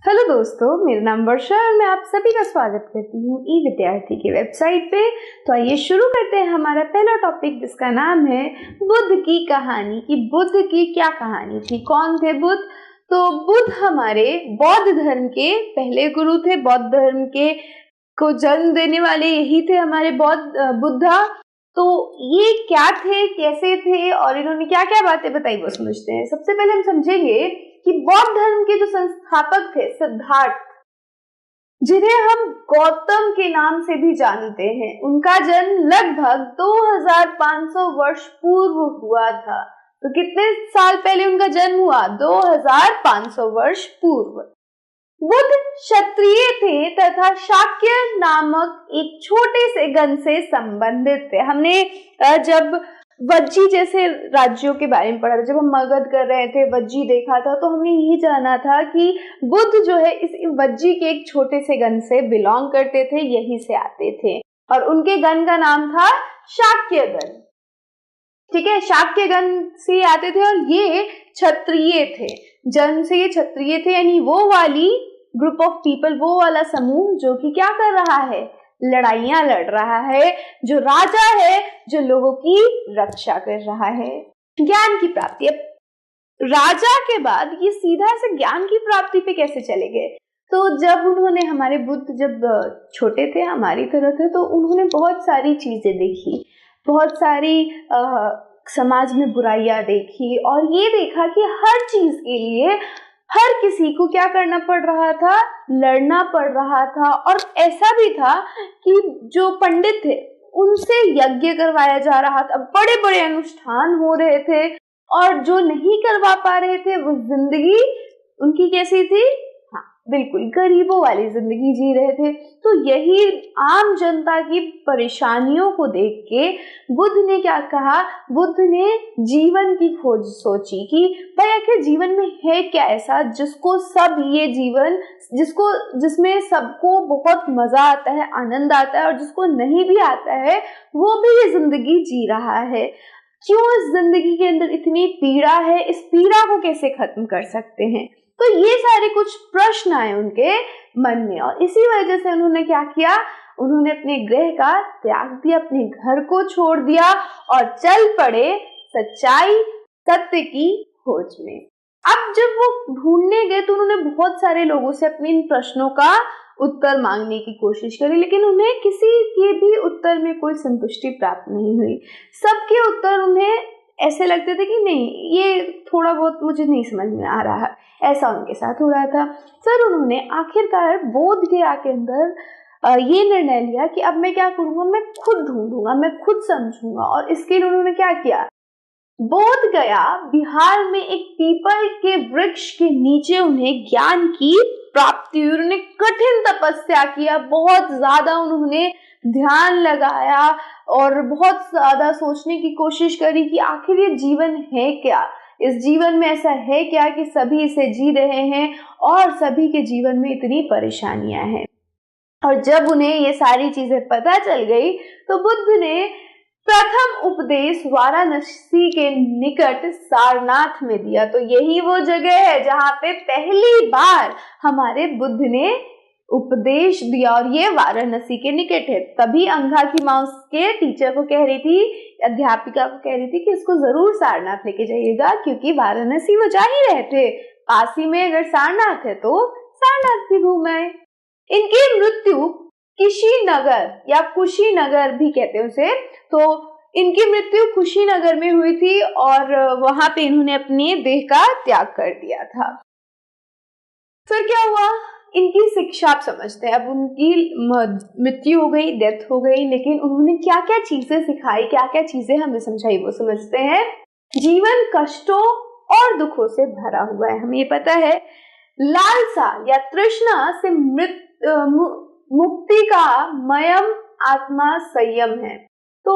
Hello दोस्तों, मेरा नाम वर्षा और मैं आप सभी का स्वागत करती हूँ ई विद्यार्थी की वेबसाइट पे। तो आइए शुरू करते हैं हमारा पहला टॉपिक, जिसका नाम है बुद्ध की कहानी। कि बुद्ध की क्या कहानी थी, कौन थे बुद्ध? तो बुद्ध हमारे बौद्ध धर्म के पहले गुरु थे। बौद्ध धर्म के को जन्म देने वाले यही थे हमारे बुद्धा। तो ये क्या थे, कैसे थे और इन्होंने क्या क्या बातें बताई, वो समझते हैं। सबसे पहले हम समझेंगे कि बौद्ध धर्म के जो संस्थापक थे सिद्धार्थ, जिन्हें हम गौतम के नाम से भी जानते हैं, उनका जन्म लगभग 2500 वर्ष पूर्व हुआ था। तो कितने साल पहले उनका जन्म हुआ? 2500 वर्ष पूर्व। बुद्ध क्षत्रिय थे तथा शाक्य नामक एक छोटे से गण से संबंधित थे। हमने जब वज्जी जैसे राज्यों के बारे में पढ़ा था, जब हम मगध कर रहे थे, वज्जी देखा था, तो हमने ये जाना था कि बुद्ध जो है इस वज्जी के एक छोटे से गण से बिलोंग करते थे, यहीं से आते थे और उनके गण का नाम था शाक्य गण। ठीक है, शाक्य गण से आते थे और ये क्षत्रिय थे, जन्म से ये क्षत्रिय थे, यानी वो वाली ग्रुप ऑफ पीपल, वो वाला समूह जो कि क्या कर रहा है, लड़ाइयां लड़ रहा है, जो राजा है, जो लोगों की रक्षा कर रहा है। ज्ञान की प्राप्ति, अब राजा के बाद ये सीधा से ज्ञान की प्राप्ति पे कैसे चले गए? तो जब उन्होंने, हमारे बुद्ध जब छोटे थे, हमारी तरह थे, तो उन्होंने बहुत सारी चीजें देखी, बहुत सारी समाज में बुराइयां देखी और ये देखा कि हर चीज के लिए हर किसी को क्या करना पड़ रहा था, लड़ना पड़ रहा था। और ऐसा भी था कि जो पंडित थे उनसे यज्ञ करवाया जा रहा था, बड़े बड़े अनुष्ठान हो रहे थे, और जो नहीं करवा पा रहे थे वो जिंदगी उनकी कैसी थी? हाँ, बिल्कुल गरीबों वाली जिंदगी जी रहे थे। तो यही आम जनता की परेशानियों को देख के बुद्ध ने क्या कहा? बुद्ध ने जीवन की खोज सोची कि भाई आखिर जीवन में है क्या ऐसा जिसको सब ये जीवन, जिसमें सबको बहुत मजा आता है, आनंद आता है, और जिसको नहीं भी आता है वो भी ये जिंदगी जी रहा है। क्यों इस जिंदगी के अंदर इतनी पीड़ा है? इस पीड़ा को कैसे खत्म कर सकते हैं? तो ये सारे कुछ प्रश्न आए उनके मन में और इसी वजह से उन्होंने क्या किया? उन्होंने अपने गृह का त्याग दिया, अपने घर को छोड़ दिया और चल पड़े सच्चाई, सत्य की खोज में। अब जब वो ढूंढने गए तो उन्होंने बहुत सारे लोगों से अपने इन प्रश्नों का उत्तर मांगने की कोशिश करी, लेकिन उन्हें किसी के भी उत्तर में कोई संतुष्टि प्राप्त नहीं हुई। सबके उत्तर उन्हें ऐसे लगते थे कि नहीं, ये थोड़ा बहुत मुझे नहीं समझ में आ रहा, ऐसा उनके साथ हो रहा था। फिर उन्होंने आखिरकार बोध गया के अंदर ये निर्णय लिया कि अब मैं क्या करूंगा, मैं खुद ढूंढूंगा, मैं खुद समझूंगा। और इसके लिए उन्होंने क्या किया? बोध गया बिहार में एक पीपल के वृक्ष के नीचे उन्हें ज्ञान की प्राप्ति हुई। उन्होंने कठिन तपस्या किया, बहुत ज्यादा उन्होंने ध्यान लगाया और बहुत ज्यादा सोचने की कोशिश करी कि आखिर ये जीवन है क्या, इस जीवन में ऐसा है क्या कि सभी इसे जी रहे हैं और सभी के जीवन में इतनी परेशानियां हैं। और जब उन्हें ये सारी चीजें पता चल गई तो बुद्ध ने प्रथम उपदेश वाराणसी के निकट सारनाथ में दिया। तो यही वो जगह है जहाँ पे पहली बार हमारे बुद्ध ने उपदेश दिया और ये वाराणसी के निकट है। तभी अंगा की माँ उसके टीचर को कह रही थी, अध्यापिका को कह रही थी कि इसको जरूर सारनाथ लेके जाइएगा, क्योंकि वाराणसी वो जा ही रहे थे, पास ही में अगर सारनाथ है तो सारनाथ भी घूम आए। इनकी मृत्यु कुशीनगर या कुशीनगर भी कहते हैं उसे, तो इनकी मृत्यु कुशीनगर में हुई थी और वहां पे इन्होंने अपने देह का त्याग कर दिया था। फिर क्या हुआ? इनकी शिक्षा आप समझते हैं। अब उनकी मृत्यु हो गई, डेथ हो गई, लेकिन उन्होंने क्या क्या चीजें सिखाई, क्या क्या चीजें हमें समझाई, वो समझते हैं। जीवन कष्टों और दुखों से भरा हुआ है, हमें ये पता है। लालसा या तृष्णा से मुक्ति का मयम आत्मा संयम है। तो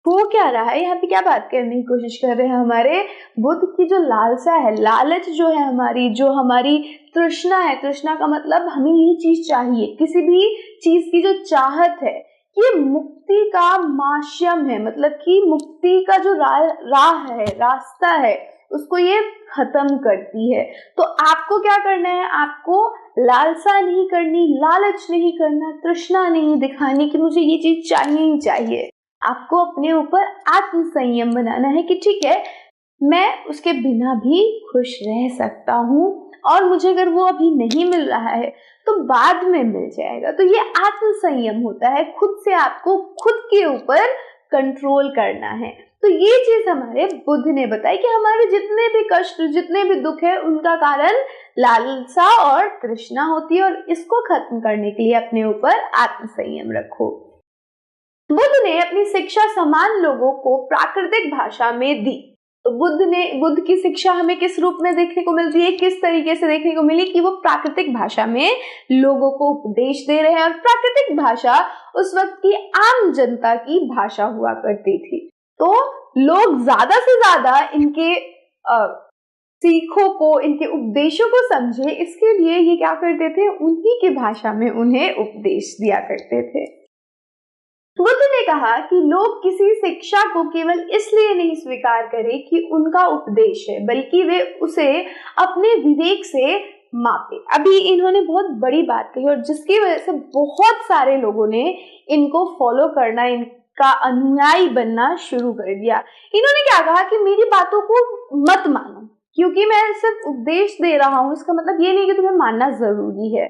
हो क्या रहा है यहाँ पे, क्या बात करने की कोशिश कर रहे हैं हमारे बुद्ध की? जो लालसा है, लालच जो है हमारी, जो हमारी तृष्णा है, तृष्णा का मतलब हमें ये चीज चाहिए, किसी भी चीज की जो चाहत है, ये मुक्ति का माध्यम है। मतलब कि मुक्ति का जो राह है, रास्ता है, उसको ये खत्म करती है। तो आपको क्या करना है? आपको लालसा नहीं करनी, लालच नहीं करना, तृष्णा नहीं दिखानी कि मुझे ये चीज चाहिए ही चाहिए। आपको अपने ऊपर आत्म संयम बनाना है कि ठीक है, मैं उसके बिना भी खुश रह सकता हूँ और मुझे अगर वो अभी नहीं मिल रहा है तो बाद में मिल जाएगा। तो ये आत्म संयम होता है, खुद से आपको खुद के ऊपर कंट्रोल करना है। तो ये चीज हमारे बुद्ध ने बताई कि हमारे जितने भी कष्ट, जितने भी दुख है, उनका कारण लालसा और तृष्णा होती है, और इसको खत्म करने के लिए अपने ऊपर आत्म संयम रखो। बुद्ध ने अपनी शिक्षा समान लोगों को प्राकृतिक भाषा में दी। तो बुद्ध की शिक्षा हमें किस रूप में देखने को मिलती है, किस तरीके से देखने को मिली कि वो प्राकृतिक भाषा में लोगों को उपदेश दे रहे हैं। और प्राकृतिक भाषा उस वक्त की आम जनता की भाषा हुआ करती थी। तो लोग ज्यादा से ज्यादा इनके सीखों को, इनके उपदेशों को समझे, इसके लिए ये क्या करते थे, उन्हीं की भाषा में उन्हें उपदेश दिया करते थे। बुद्ध ने कहा कि लोग किसी शिक्षा को केवल इसलिए नहीं स्वीकार करें कि उनका उपदेश है, बल्कि वे उसे अपने विवेक से मापे। अभी इन्होंने बहुत बड़ी बात कही और जिसकी वजह से बहुत सारे लोगों ने इनको फॉलो करना, इनका अनुयायी बनना शुरू कर दिया। इन्होंने क्या कहा कि मेरी बातों को मत मानो, क्योंकि मैं सिर्फ उपदेश दे रहा हूँ, इसका मतलब ये नहीं कि तुम्हें मानना जरूरी है।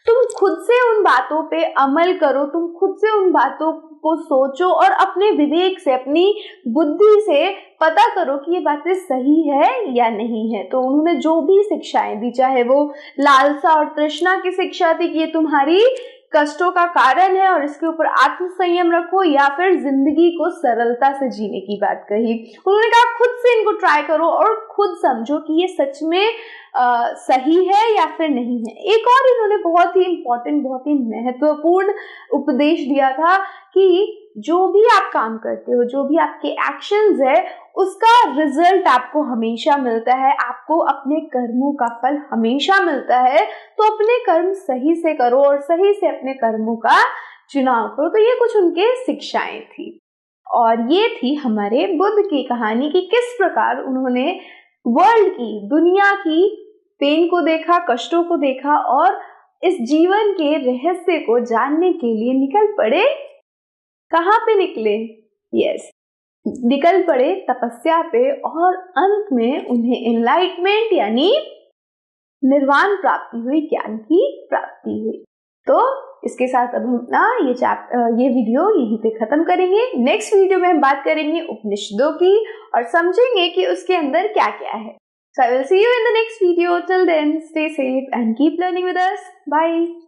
तुम खुद से उन बातों पे अमल करो, तुम खुद से उन बातों को सोचो और अपने विवेक से, अपनी बुद्धि से पता करो कि ये बातें सही है या नहीं है। तो उन्होंने जो भी शिक्षाएं दी, चाहे वो लालसा और तृष्णा की शिक्षा थी कि ये तुम्हारी कष्टों का कारण है और इसके ऊपर आत्म संयम रखो, या फिर जिंदगी को सरलता से जीने की बात कही। उन्होंने कहा खुद से इनको ट्राई करो और खुद समझो कि ये सच में सही है या फिर नहीं है। एक और इन्होंने बहुत ही इम्पोर्टेंट, बहुत ही महत्वपूर्ण उपदेश दिया था कि जो भी आप काम करते हो, जो भी आपके एक्शंस है, उसका रिजल्ट आपको हमेशा मिलता है, आपको अपने कर्मों का फल हमेशा मिलता है। तो अपने कर्म सही से करो और सही से अपने कर्मों का चुनाव करो। तो ये कुछ उनके शिक्षाएं थी और ये थी हमारे बुद्ध की कहानी कि किस प्रकार उन्होंने वर्ल्ड की, दुनिया की पेन को देखा, कष्टों को देखा और इस जीवन के रहस्य को जानने के लिए निकल पड़े। कहाँ पे निकले? यस, निकल पड़े तपस्या पे और अंत में उन्हें एनलाइटमेंट यानी निर्वाण प्राप्ति हुई, ज्ञान की प्राप्ति हुई। तो इसके साथ अब हम ये वीडियो यहीं पे खत्म करेंगे। नेक्स्ट वीडियो में हम बात करेंगे उपनिषदों की और समझेंगे कि उसके अंदर क्या क्या है। So I will see you in the next video. Till then, stay safe and keep learning with us. Bye.